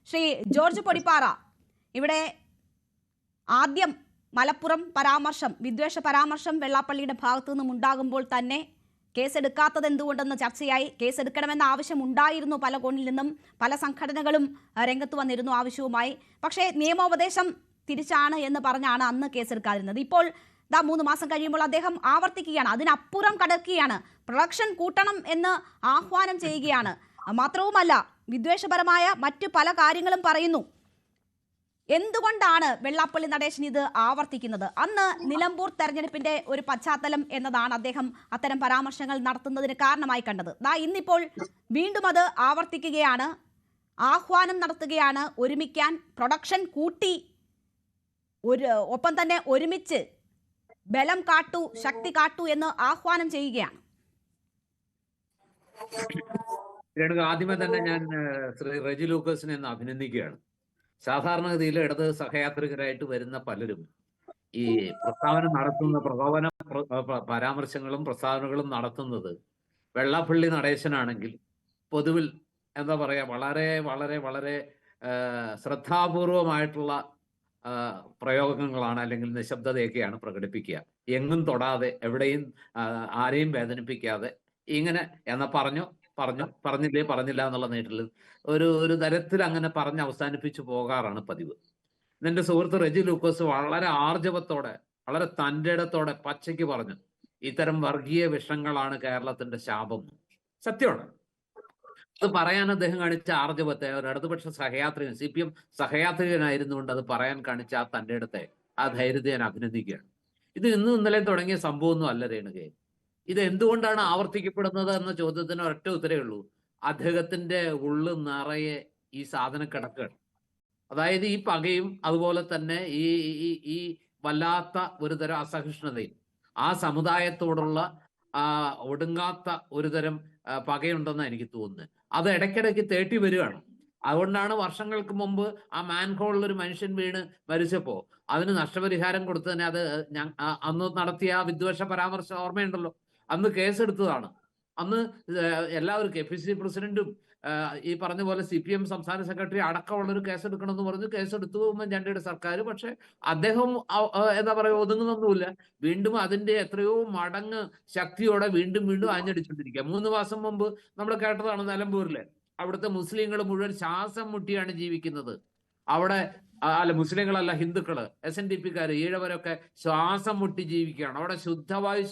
Shri George Podippara, ഇവിടെ ആദ്യം മലപ്പുറം പരാമർശം, വിദ്വേഷ പരാമർശം വെള്ളാപ്പള്ളിയുടെ ഭാഗത്തു നിന്നും ഉണ്ടാകുമ്പോൾ തന്നെ കേസെടുക്കാത്തത് എന്തുകൊണ്ടെന്ന് ചർച്ചയായി. കേസെടുക്കണമെന്ന ആവശ്യം ഉണ്ടായിരുന്നു, പല കോണിൽ നിന്നും പല സംഘടനകളും രംഗത്ത് വന്നിരുന്നു ആവശ്യവുമായി. പക്ഷേ നിയമോപദേശം തിരിച്ചാണ് എന്ന് പറഞ്ഞാണ് അന്ന് കേസെടുക്കാതിരുന്നത്. ഇപ്പോൾ 3 മാസം കഴിയുമ്പോൾ അദ്ദേഹം ആവർത്തിക്കുകയാണ്, അതിനപ്പുറം കടക്കുകയാണ്, പ്രൊഡക്ഷൻ കൂട്ടണം എന്ന് ആഹ്വാനം ചെയ്യുകയാണ്. മാത്രവുമല്ല, വിദ്വേഷപരമായ മറ്റു പല കാര്യങ്ങളും പറയുന്നു. എന്തുകൊണ്ടാണ് വെള്ളാപ്പള്ളി നടേശൻ ഇത് ആവർത്തിക്കുന്നത്? അന്ന് നിലമ്പൂർ തെരഞ്ഞെടുപ്പിന്റെ ഒരു പശ്ചാത്തലം എന്നതാണ് അദ്ദേഹം അത്തരം പരാമർശങ്ങൾ നടത്തുന്നതിന് കാരണമായി കണ്ടത്. ഇന്നിപ്പോൾ വീണ്ടും അത് ആവർത്തിക്കുകയാണ്, ആഹ്വാനം നടത്തുകയാണ് ഒരുമിക്കാൻ, പ്രൊഡക്ഷൻ കൂട്ടി, ഒപ്പം തന്നെ ഒരുമിച്ച് ബലം കാട്ടൂ, ശക്തി കാട്ടൂ എന്ന് ആഹ്വാനം ചെയ്യുകയാണ്. ആദ്യമേ തന്നെ ഞാൻ ശ്രീ റെജി ലൂക്കോസിനെ അഭിനന്ദിക്കുകയാണ്. സാധാരണഗതിയിൽ ഇടത് സഹയാത്രികരായിട്ട് വരുന്ന പലരും ഈ പ്രസ്താവന നടത്തുന്ന പരാമർശങ്ങളും പ്രസ്താവനകളും നടത്തുന്നത് വെള്ളാപ്പള്ളി നടേശനാണെങ്കിൽ പൊതുവിൽ എന്താ പറയാ, വളരെ വളരെ വളരെ ശ്രദ്ധാപൂർവമായിട്ടുള്ള പ്രയോഗങ്ങളാണ്, അല്ലെങ്കിൽ നിശബ്ദതയൊക്കെയാണ് പ്രകടിപ്പിക്കുക. എങ്ങും തൊടാതെ, എവിടെയും ആരെയും വേദനിപ്പിക്കാതെ, ഇങ്ങനെ എന്നാ പറഞ്ഞില്ല എന്നുള്ള നേട്ടിൽ ഒരു തരത്തിൽ അങ്ങനെ പറഞ്ഞ് അവസാനിപ്പിച്ചു പോകാറാണ് പതിവ്. എന്റെ സുഹൃത്ത് റെജി ലൂക്കോസ് വളരെ ആർജവത്തോടെ, വളരെ തൻ്റെ ഇടത്തോടെ പച്ചയ്ക്ക് പറഞ്ഞു, ഇത്തരം വർഗീയ വിഷങ്ങളാണ് കേരളത്തിന്റെ ശാപം. സത്യമാണ്. അത് പറയാൻ അദ്ദേഹം കാണിച്ച ആർജവത്തെ, ഒരു ഇടതുപക്ഷ സഹയാത്രികൻ, CPM സഹയാത്രികനായിരുന്നുകൊണ്ട് അത് പറയാൻ കാണിച്ച ആ തൻ്റെ ഇടത്തെ, ആ ധൈര്യത്തെ ഞാൻ അഭിനന്ദിക്കുകയാണ്. ഇത് ഇന്നും ഇന്നലെയും തുടങ്ങിയ സംഭവമൊന്നും അല്ല രേണുകയെ. ഇത് എന്തുകൊണ്ടാണ് ആവർത്തിക്കപ്പെടുന്നത് എന്ന ചോദ്യത്തിന് ഒറ്റ ഉത്തരേ ഉള്ളൂ. അദ്ദേഹത്തിന്റെ ഉള്ളു നിറയെ ഈ സാധനം കിടക്കുകയാണ്. അതായത് ഈ പകയും അതുപോലെ തന്നെ ഈ വല്ലാത്ത ഒരുതരം അസഹിഷ്ണുതയും, ആ സമുദായത്തോടുള്ള ഒടുങ്ങാത്ത ഒരുതരം പകയുണ്ടെന്നാണ് എനിക്ക് തോന്നുന്നത്. അത് ഇടയ്ക്കിടയ്ക്ക് തേട്ടി വരികയാണ്. അതുകൊണ്ടാണ് വർഷങ്ങൾക്ക് മുമ്പ് ആ മാൻഹോളിൽ ഒരു മനുഷ്യൻ വീണ് മരിച്ചപ്പോ അതിന് നഷ്ടപരിഹാരം കൊടുത്ത് തന്നെ അത് അന്ന് നടത്തിയ ആ വിദ്വേഷ പരാമർശം ഓർമ്മയുണ്ടല്ലോ, അന്ന് കേസെടുത്തതാണ്. അന്ന് എല്ലാവരും KPCC പ്രസിഡന്റും ഈ പറഞ്ഞ പോലെ CPM സംസ്ഥാന സെക്രട്ടറി അടക്കമുള്ളൊരു കേസെടുക്കണമെന്ന് പറഞ്ഞു. കേസെടുത്തു ഉമ്മൻചാണ്ടിയുടെ സർക്കാർ. പക്ഷെ അദ്ദേഹം എന്താ പറയുക, ഒതുങ്ങുന്നൊന്നുമില്ല. വീണ്ടും അതിന്റെ എത്രയോ മടങ്ങ് ശക്തിയോടെ വീണ്ടും ആഞ്ഞടിച്ചുകൊണ്ടിരിക്കുക. 3 മാസം മുമ്പ് നമ്മൾ കേട്ടതാണ് നിലമ്പൂരിലെ അവിടുത്തെ മുസ്ലിങ്ങൾ മുഴുവൻ ശ്വാസം മുട്ടിയാണ് ജീവിക്കുന്നത്. അവിടെ മുസ്ലിങ്ങളല്ല, ഹിന്ദുക്കള്, SNDPക്കാര്, ഈഴവരൊക്കെ ശ്വാസം മുട്ടി ജീവിക്കുകയാണ്. അവിടെ ശുദ്ധവായു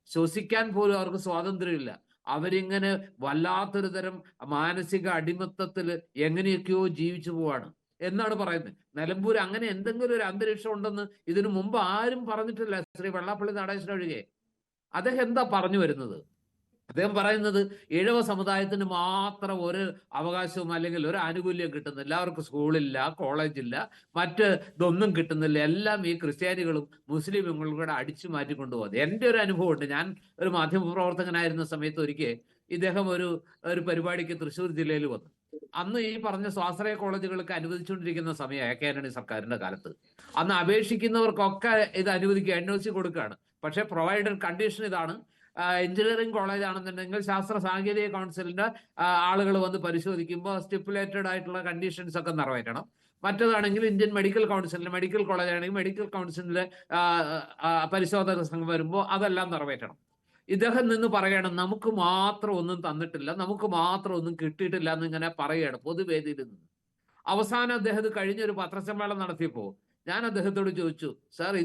ശ്വസിക്കാൻ പോലും അവർക്ക് സ്വാതന്ത്ര്യമില്ല. അവരിങ്ങനെ വല്ലാത്തൊരു തരം മാനസിക അടിമത്തത്തിൽ എങ്ങനെയൊക്കെയോ ജീവിച്ചു പോവാണ് എന്നാണ് പറയുന്നത്. നിലമ്പൂർ അങ്ങനെ എന്തെങ്കിലും ഒരു അന്തരീക്ഷം ഉണ്ടെന്ന് ഇതിനു മുമ്പ് ആരും പറഞ്ഞിട്ടില്ല, ശ്രീ വെള്ളാപ്പള്ളി നടേശൻ ഒഴികെ. അദ്ദേഹം എന്താ പറഞ്ഞു വരുന്നത്? അദ്ദേഹം പറയുന്നത് ഈഴവ സമുദായത്തിന് മാത്രം ഒരു അവകാശവും അല്ലെങ്കിൽ ഒരു ആനുകൂല്യം കിട്ടുന്നില്ല, അവർക്ക് സ്കൂളില്ല, കോളേജില്ല, ഇതൊന്നും കിട്ടുന്നില്ല, എല്ലാം ഈ ക്രിസ്ത്യാനികളും മുസ്ലിമുകളും കൂടെ അടിച്ചു മാറ്റിക്കൊണ്ടുപോകുന്നത്. എൻ്റെ ഒരു അനുഭവമുണ്ട്. ഞാൻ ഒരു മാധ്യമപ്രവർത്തകനായിരുന്ന സമയത്ത് ഒരിക്കൽ ഇദ്ദേഹം ഒരു പരിപാടിക്ക് തൃശ്ശൂർ ജില്ലയിൽ വന്നു. അന്ന് ഈ പറഞ്ഞ സ്വാശ്രയ കോളേജുകൾക്ക് അനുവദിച്ചുകൊണ്ടിരിക്കുന്ന സമയം കേരള സർക്കാരിന്റെ കാലത്ത്. അന്ന് അപേക്ഷിക്കുന്നവർക്കൊക്കെ ഇത് അനുവദിക്കുക, NOC കൊടുക്കുകയാണ്. പക്ഷെ പ്രൊവൈഡഡ് കണ്ടീഷൻ ഇതാണ്: എഞ്ചിനീയറിംഗ് കോളേജ് ആണെന്നുണ്ടെങ്കിൽ ശാസ്ത്ര സാങ്കേതിക കൗൺസിലിന്റെ ആളുകൾ വന്ന് പരിശോധിക്കുമ്പോൾ സ്റ്റിപ്പുലേറ്റഡ് ആയിട്ടുള്ള കണ്ടീഷൻസ് ഒക്കെ നിറവേറ്റണം. മറ്റേതാണെങ്കിൽ ഇന്ത്യൻ മെഡിക്കൽ കൗൺസിലിന്റെ, മെഡിക്കൽ കോളേജ് ആണെങ്കിൽ മെഡിക്കൽ കൗൺസിലിന്റെ പരിശോധക സംഘം വരുമ്പോൾ അതെല്ലാം നിറവേറ്റണം. ഇദ്ദേഹം നിന്ന് പറയണം, നമുക്ക് മാത്രം ഒന്നും തന്നിട്ടില്ല, നമുക്ക് മാത്രം ഒന്നും കിട്ടിയിട്ടില്ല എന്നിങ്ങനെ പറയുകയാണ് പൊതുവേദിയിൽ നിന്ന്. അവസാനം അദ്ദേഹം കഴിഞ്ഞൊരു പത്രസമ്മേളനം നടത്തിയപ്പോൾ ഞാൻ അദ്ദേഹത്തോട് ചോദിച്ചു, സാർ,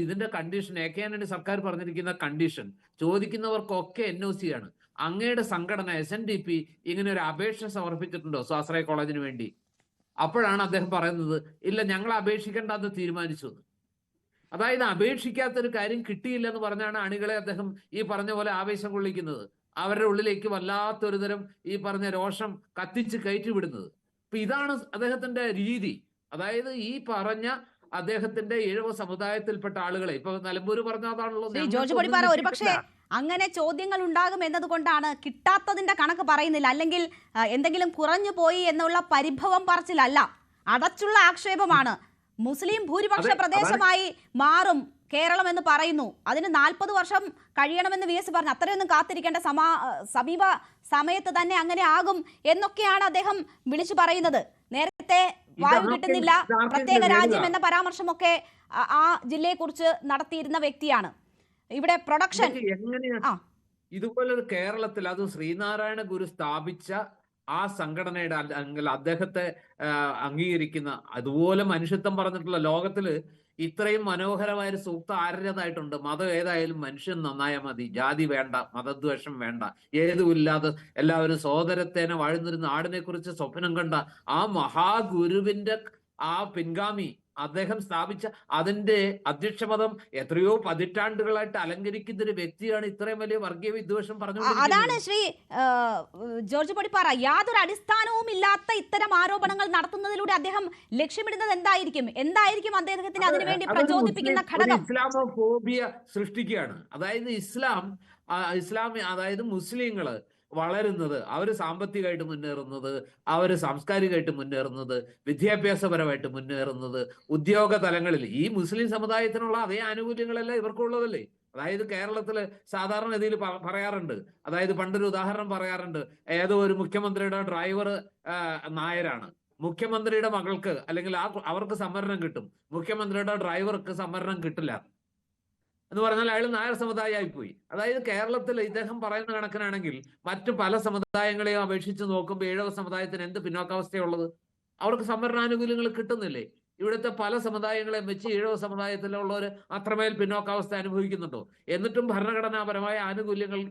ഇതിന്റെ കണ്ടീഷൻ, AK സർക്കാർ പറഞ്ഞിരിക്കുന്ന കണ്ടീഷൻ ചോദിക്കുന്നവർക്കൊക്കെ NOC ആണ്. അങ്ങയുടെ സംഘടന SNDP ഇങ്ങനെ ഒരു അപേക്ഷ സമർപ്പിച്ചിട്ടുണ്ടോ സ്വാശ്രയ കോളേജിന് വേണ്ടി? അപ്പോഴാണ് അദ്ദേഹം പറയുന്നത്, ഇല്ല, ഞങ്ങൾ അപേക്ഷിക്കേണ്ടെന്ന് തീരുമാനിച്ചു. അതായത് അപേക്ഷിക്കാത്തൊരു കാര്യം കിട്ടിയില്ലെന്ന് പറഞ്ഞാണ് അണികളെ അദ്ദേഹം ഈ പറഞ്ഞ പോലെ ആവേശം കൊള്ളിക്കുന്നത്. അവരുടെ ഉള്ളിലേക്ക് വല്ലാത്തൊരു തരം ഈ പറഞ്ഞ രോഷം കത്തിച്ച് കയറ്റി വിടുന്നത്. അപ്പൊ ഇതാണ് അദ്ദേഹത്തിന്റെ രീതി. അതായത് ഈ പറഞ്ഞ അദ്ദേഹത്തിന്റെ ഈഴവ സമുദായത്തിൽപ്പെട്ട ആളുകളെ, ഇപ്പൊ നിലമ്പൂർ പറഞ്ഞതാണല്ലോ. ജോർജ് പൊടിപ്പാറ, ഒരുപക്ഷെ അങ്ങനെ ചോദ്യങ്ങൾ ഉണ്ടാകും എന്നതുകൊണ്ടാണ് കിട്ടാത്തതിന്റെ കണക്ക് പറയുന്നില്ല, അല്ലെങ്കിൽ എന്തെങ്കിലും കുറഞ്ഞു പോയി എന്നുള്ള പരിഭവം പറച്ചിലല്ല, അടച്ചുള്ള ആക്ഷേപമാണ്. മുസ്ലിം ഭൂരിപക്ഷ പ്രദേശമായി മാറും കേരളം എന്ന് പറയുന്നു. അതിന് 40 വർഷം കഴിയണമെന്ന് VS പറഞ്ഞു. അത്രയൊന്നും കാത്തിരിക്കേണ്ട, സമീപ സമയത്ത് തന്നെ അങ്ങനെ ആകും എന്നൊക്കെയാണ് അദ്ദേഹം വിളിച്ചു പറയുന്നത്. നേരത്തെ വായു ഇതാർക്കെങ്കിലും കിട്ടുന്നില്ല, പ്രത്യേക നേടുക. രാജ്യം എന്ന പരാമർശമൊക്കെ ആ ജില്ലയെക്കുറിച്ച് നടത്തിയിരുന്ന വ്യക്തിയാണ്. ഇവിടെ പ്രൊഡക്ഷൻ ഇതൊക്കെ എങ്ങനെയാണ് ആ ഇതുപോലൊരു കേരളത്തിൽ അത് ശ്രീനാരായണ ഗുരു സ്ഥാപിച്ച ആ സംഘടനയുടെ അല്ലെങ്കിൽ അദ്ദേഹത്തെ അംഗീകരിക്കുന്ന അതുപോലെ മനുഷ്യത്വം പറഞ്ഞിട്ടുള്ള ലോകത്തില് ഇത്രയും മനോഹരമായ ഒരു സൂക്തം ആരുടേതായിട്ടുണ്ട്? മതം ഏതായാലും മനുഷ്യൻ നന്നായാൽ മതി, ജാതി വേണ്ട, മതദ്വേഷം വേണ്ട, ഏതുമില്ലാതെ എല്ലാവരും സോദരത്തേനെ വാഴുന്നൊരു നാടിനെ കുറിച്ച് സ്വപ്നം കണ്ട ആ മഹാഗുരുവിന്റെ ആ പിൻഗാമി അദ്ദേഹം സ്ഥാപിച്ച അതിന്റെ അധ്യക്ഷപദം എത്രയോ പതിറ്റാണ്ടുകളായിട്ട് അലങ്കരിക്കുന്ന ഒരു വ്യക്തിയാണ് ഇത്രയും വലിയ വർഗീയ വിദ്വേഷം അതാണ് പറഞ്ഞുകൊണ്ടിരിക്കുന്നത്. ശ്രീ ജോർജ് പടിപ്പാറ, യാതൊരു അടിസ്ഥാനവും ഇല്ലാത്ത ഇത്തരം ആരോപണങ്ങൾ നടത്തുന്നതിലൂടെ അദ്ദേഹം ലക്ഷ്യമിടുന്നത് എന്തായിരിക്കും അദ്ദേഹത്തിന് അതിനുവേണ്ടി പ്രചോദിപ്പിക്കുന്ന ഘടകം? ഇസ്ലാമോഫോബിയ സൃഷ്ടിക്കുകയാണ്. അതായത് ഇസ്ലാം അതായത് മുസ്ലിങ്ങള് വളരുന്നത്, അവർ സാമ്പത്തികമായിട്ട് മുന്നേറുന്നത്, അവർ സാംസ്കാരികമായിട്ട് മുന്നേറുന്നത്, വിദ്യാഭ്യാസപരമായിട്ട് മുന്നേറുന്നത്, ഉദ്യോഗ തലങ്ങളിൽ ഈ മുസ്ലിം സമുദായത്തിനുള്ള അതേ ആനുകൂല്യങ്ങളെല്ലാം ഇവർക്കുള്ളതല്ലേ? അതായത് കേരളത്തില് സാധാരണ രീതിയിൽ പറയാറുണ്ട്, അതായത് പണ്ടൊരു ഉദാഹരണം പറയാറുണ്ട്, ഏതോ ഒരു മുഖ്യമന്ത്രിയുടെ ഡ്രൈവർ നായരാണ്, മുഖ്യമന്ത്രിയുടെ മകൾക്ക് അല്ലെങ്കിൽ അവർക്ക് സംവരണം കിട്ടും, മുഖ്യമന്ത്രിയുടെ ഡ്രൈവർക്ക് സംവരണം കിട്ടില്ല എന്ന് പറഞ്ഞാൽ അയാൾ നായർ സമുദായമായി പോയി. അതായത് കേരളത്തിൽ ഇദ്ദേഹം പറയുന്ന കണക്കിനാണെങ്കിൽ മറ്റു പല സമുദായങ്ങളെയും അപേക്ഷിച്ച് നോക്കുമ്പോൾ ഈഴവ സമുദായത്തിന് എന്ത് പിന്നോക്കാവസ്ഥയുള്ളത്? അവർക്ക് സംവരണാനുകൂല്യങ്ങൾ കിട്ടുന്നില്ലേ? ഇവിടുത്തെ പല സമുദായങ്ങളെയും വെച്ച് ഈഴവ സമുദായത്തിലുള്ളവർ അത്രമേൽ പിന്നോക്കാവസ്ഥ അനുഭവിക്കുന്നുണ്ടോ? എന്നിട്ടും ഭരണഘടനാപരമായ ആനുകൂല്യങ്ങൾ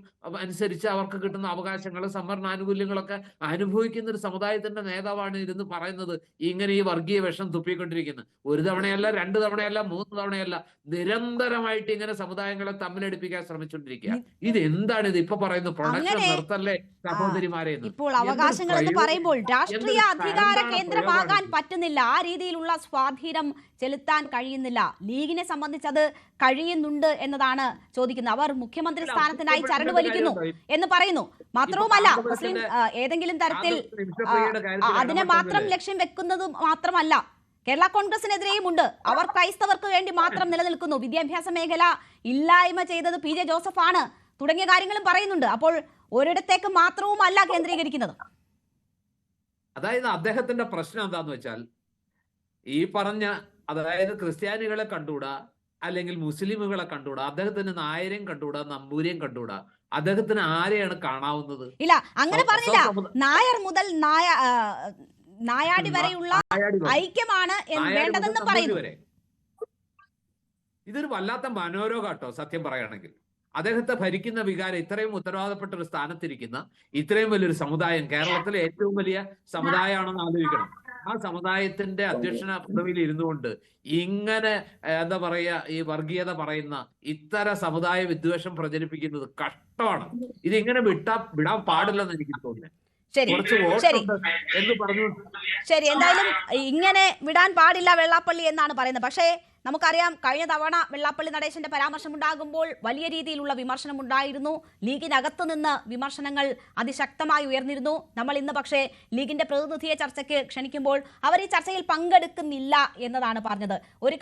അനുസരിച്ച് അവർക്ക് കിട്ടുന്ന അവകാശങ്ങൾ, സംവരണ ആനുകൂല്യങ്ങളൊക്കെ അനുഭവിക്കുന്ന ഒരു സമുദായത്തിന്റെ നേതാവാണ് ഇരുന്ന് പറയുന്നത് ഇങ്ങനെ ഈ വർഗീയ വിഷം തുപ്പിക്കൊണ്ടിരിക്കുന്നത്. ഒരു തവണയല്ല, 2 തവണയല്ല, 3 തവണയല്ല, നിരന്തരമായിട്ട് ഇങ്ങനെ സമുദായങ്ങളെ തമ്മിലടിപ്പിക്കാൻ ശ്രമിച്ചുകൊണ്ടിരിക്കുക. ഇത് എന്താണ് ഇത്? ഇപ്പൊ പറയുന്നു പ്രൊഡക്ഷൻ നിർത്തല്ലേ സഹോദരിമാരെ. ഇപ്പോൾ അവകാശങ്ങൾ എന്ന് പറയുമ്പോൾ രാഷ്ട്രീയ അധികാര കേന്ദ്രമാകാൻ പറ്റുന്നില്ല, ആ രീതിയിലുള്ള സ്വാധീനം ചെലുത്താൻ കഴിയുന്നില്ല. ലീഗിനെ സംബന്ധിച്ച് അത് കഴിയുന്നുണ്ട് എന്നതാണ് ചോദിക്കുന്നത്. അവർ മുഖ്യമന്ത്രി സ്ഥാനത്തിനായി ചരട് വലിക്കുന്നു എന്ന് പറയുന്നു. മാത്രവുമല്ല, മുസ്ലിം ഏതെങ്കിലും തരത്തിൽ അതിനെ മാത്രം ലക്ഷ്യം വെക്കുന്നത് മാത്രമല്ല, കേരള കോൺഗ്രസിനെതിരെയും ഉണ്ട്. അവർ ക്രൈസ്തവർക്ക് വേണ്ടി മാത്രം നിലനിൽക്കുന്നു, വിദ്യാഭ്യാസ മേഖല ഇല്ലായ്മ ചെയ്തത് പി ജെ ജോസഫ് ആണ് തുടങ്ങിയ കാര്യങ്ങളും പറയുന്നുണ്ട്. അപ്പോൾ ഒരിടത്തേക്ക് മാത്രവുമല്ല കേന്ദ്രീകരിക്കുന്നത്. അതായത് അദ്ദേഹത്തിന്റെ പ്രശ്നം എന്താന്ന് വെച്ചാൽ, ഈ പറഞ്ഞ അതായത് ക്രിസ്ത്യാനികളെ കണ്ടുകൂടാ, അല്ലെങ്കിൽ മുസ്ലിമുകളെ കണ്ടുകൂടാ, അദ്ദേഹത്തിന് നായരെയും കണ്ടുകൂടാ, നമ്പൂരിയും കണ്ടുകൂടാ. അദ്ദേഹത്തിന് ആരെയാണ് കാണാവുന്നത്? ഇല്ല, അങ്ങനെ പറഞ്ഞില്ല. നായർ മുതൽ നായാടി വരെയുള്ള ഐക്യമാണ് വേണ്ടതെന്ന് പറയുന്നു. ഇതൊരു വല്ലാത്ത മനോരോഗാട്ടോ സത്യം പറയുകയാണെങ്കിൽ. അദ്ദേഹത്തെ ഭരിക്കുന്ന വികാരം, ഇത്രയും ഉത്തരവാദപ്പെട്ട ഒരു സ്ഥാനത്തിരിക്കുന്ന ഇത്രയും വലിയൊരു സമുദായം, കേരളത്തിലെ ഏറ്റവും വലിയ സമുദായമാണെന്ന് ആലോചിക്കണം. ആ സമുദായത്തിന്റെ അധ്യക്ഷന പദവിയിൽ ഇരുന്നുകൊണ്ട് ഇങ്ങനെ എന്താ പറയുക, ഈ വർഗീയത പറയുന്ന ഇത്തരം സമുദായ വിദ്വേഷം പ്രചരിപ്പിക്കുന്നത് കഷ്ടമാണ്. ഇതിങ്ങനെ വിടാൻ പാടില്ലെന്ന് എനിക്ക് തോന്നുന്നു. ശരി, എന്തായാലും ഇങ്ങനെ വിടാൻ പാടില്ല വെള്ളാപ്പള്ളി എന്നാണ് പറയുന്നത്. പക്ഷേ നമുക്കറിയാം, കഴിഞ്ഞ തവണ വെള്ളാപ്പള്ളി നടേശന്റെ പരാമർശം ഉണ്ടാകുമ്പോൾ വലിയ രീതിയിലുള്ള വിമർശനം ഉണ്ടായിരുന്നു. ലീഗിനകത്തു നിന്ന് വിമർശനങ്ങൾ അതിശക്തമായി ഉയർന്നിരുന്നു. നമ്മൾ ഇന്ന് പക്ഷേ ലീഗിന്റെ പ്രതിനിധിയെ ചർച്ചയ്ക്ക് ക്ഷണിക്കുമ്പോൾ അവർ ഈ ചർച്ചയിൽ പങ്കെടുക്കുന്നില്ല എന്നതാണ് പറഞ്ഞത്. ഒരു